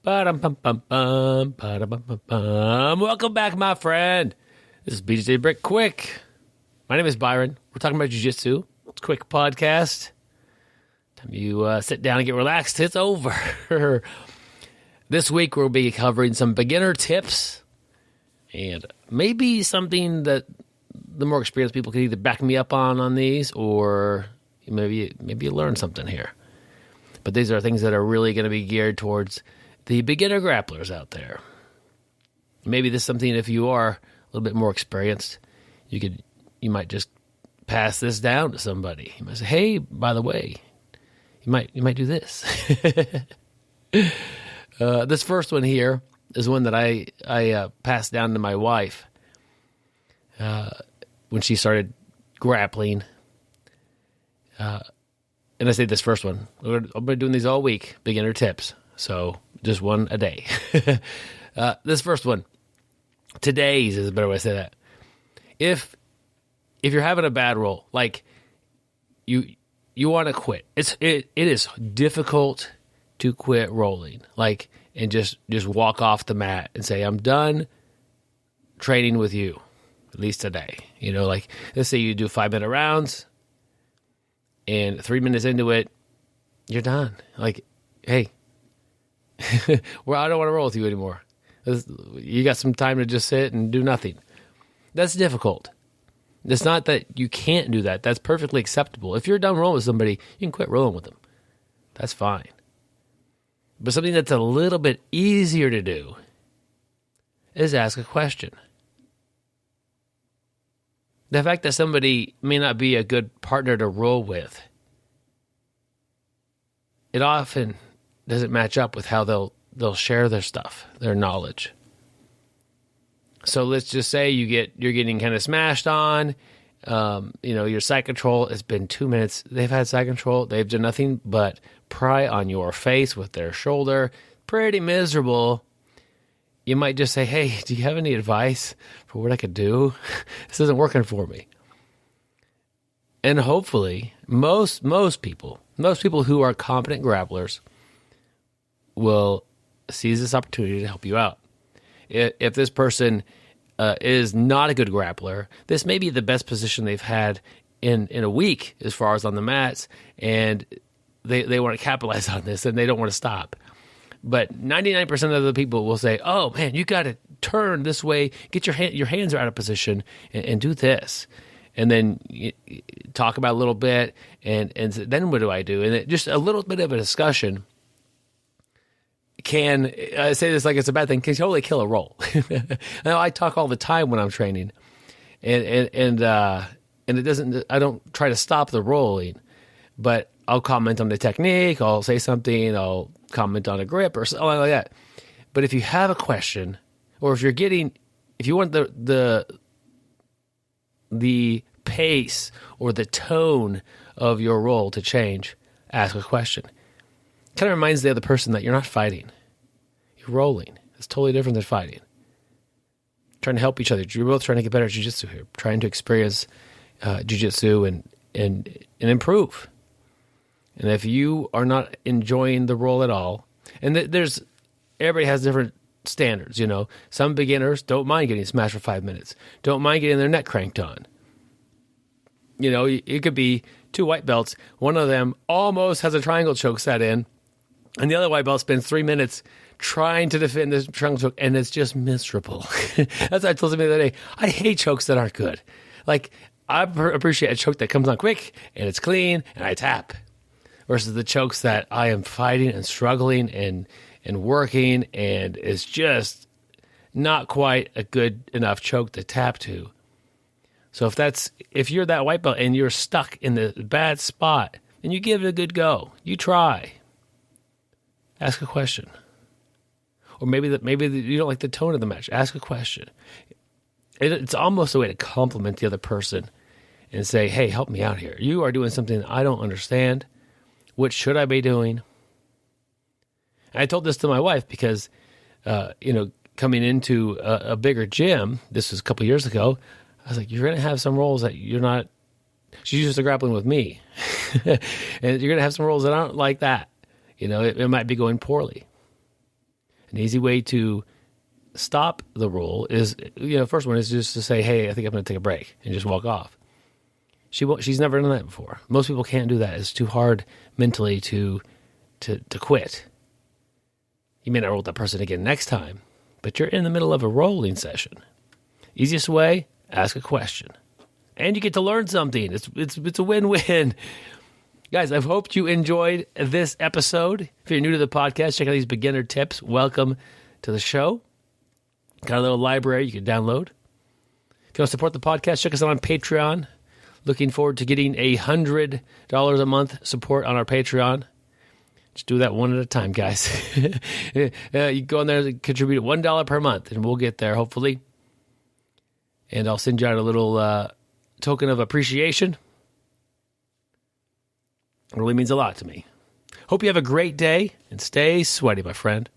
Ba-dum-bum-bum-bum, ba-dum-bum-bum-bum. Welcome back, my friend. This is BjjBrick Quick. My name is Byron. We're talking about jiu-jitsu. It's a quick podcast. Time you sit down and get relaxed, it's over. This week we'll be covering some beginner tips and maybe something that the more experienced people can either back me up on these, or maybe you learn something here. But these are things that are really going to be geared towards the beginner grapplers out there. Maybe this is something, if you are a little bit more experienced, you might just pass this down to somebody. You might say, "Hey, by the way, you might do this." This first one here is one that I passed down to my wife when she started grappling. And I say this first one. I've been doing these all week, beginner tips. So just one a day. This first one, today's is a better way to say that. If you're having a bad roll, like you want to quit, it is difficult to quit rolling, and just walk off the mat and say, "I'm done training with you, at least today." Let's say you do 5-minute rounds. And 3 minutes into it, you're done. Hey, well, I don't want to roll with you anymore. You got some time to just sit and do nothing. That's difficult. It's not that you can't do that. That's perfectly acceptable. If you're done rolling with somebody, you can quit rolling with them. That's fine. But something that's a little bit easier to do is ask a question. The fact that somebody may not be a good partner to roll with, it often doesn't match up with how they'll share their stuff, their knowledge. So let's just say you're getting kind of smashed on. Your side control has been 2 minutes. They've had side control. They've done nothing but pry on your face with their shoulder. Pretty miserable. You might just say, "Hey, do you have any advice for what I could do? This isn't working for me." And hopefully, most people who are competent grapplers will seize this opportunity to help you out. If this person is not a good grappler, this may be the best position they've had in a week as far as on the mats, and they want to capitalize on this, and they don't want to stop. But 99% of the people will say, "Oh, man, you got to turn this way. Get your hands are out of position and do this." And then you talk about it a little bit, and then what do I do? And just a little bit of a discussion can, I say this like it's a bad thing, can totally kill a roll. Now, I talk all the time when I'm training, and it doesn't. I don't try to stop the rolling, but I'll comment on the technique. I'll say something. I'll comment on a grip or something like that. But if you have a question, or if you want the pace or the tone of your roll to change, ask a question. Kind of reminds the other person that you're not fighting. You're rolling. It's totally different than fighting. Trying to help each other. You're both trying to get better at jiu-jitsu here. Trying to experience jiu-jitsu and improve. And if you are not enjoying the roll at all, and everybody has different standards, Some beginners don't mind getting smashed for 5 minutes, don't mind getting their neck cranked on. It could be 2 white belts. One of them almost has a triangle choke set in, and the other white belt spends 3 minutes trying to defend this triangle choke, and it's just miserable. That's what I told somebody the other day. I hate chokes that aren't good. I appreciate a choke that comes on quick, and it's clean, and I tap. Versus the chokes that I am fighting and struggling and working, and it's just not quite a good enough choke to tap to. So if you're that white belt and you're stuck in the bad spot, then you give it a good go. You try. Ask a question. Or maybe you don't like the tone of the match. Ask a question. It's almost a way to compliment the other person and say, "Hey, help me out here. You are doing something I don't understand. What should I be doing?" And I told this to my wife because, coming into a bigger gym, this was a couple years ago, I was like, "You're going to have some rolls that you're not," she's used to grappling with me, and you're going to have some rolls that aren't like that. It might be going poorly. An easy way to stop the rule is, first one is just to say, hey, I think I'm going to take a break, and just walk off. She's never done that before. Most people can't do that. It's too hard mentally to quit. You may not roll with that person again next time, but you're in the middle of a rolling session. Easiest way, ask a question. And you get to learn something. It's a win-win. Guys, I've hoped you enjoyed this episode. If you're new to the podcast, check out these beginner tips. Welcome to the show. Got a little library you can download. If you want to support the podcast, check us out on Patreon. Looking forward to getting $100 a month support on our Patreon. Just do that one at a time, guys. You go in there and contribute $1 per month, and we'll get there, hopefully. And I'll send you out a little token of appreciation. It really means a lot to me. Hope you have a great day, and stay sweaty, my friend.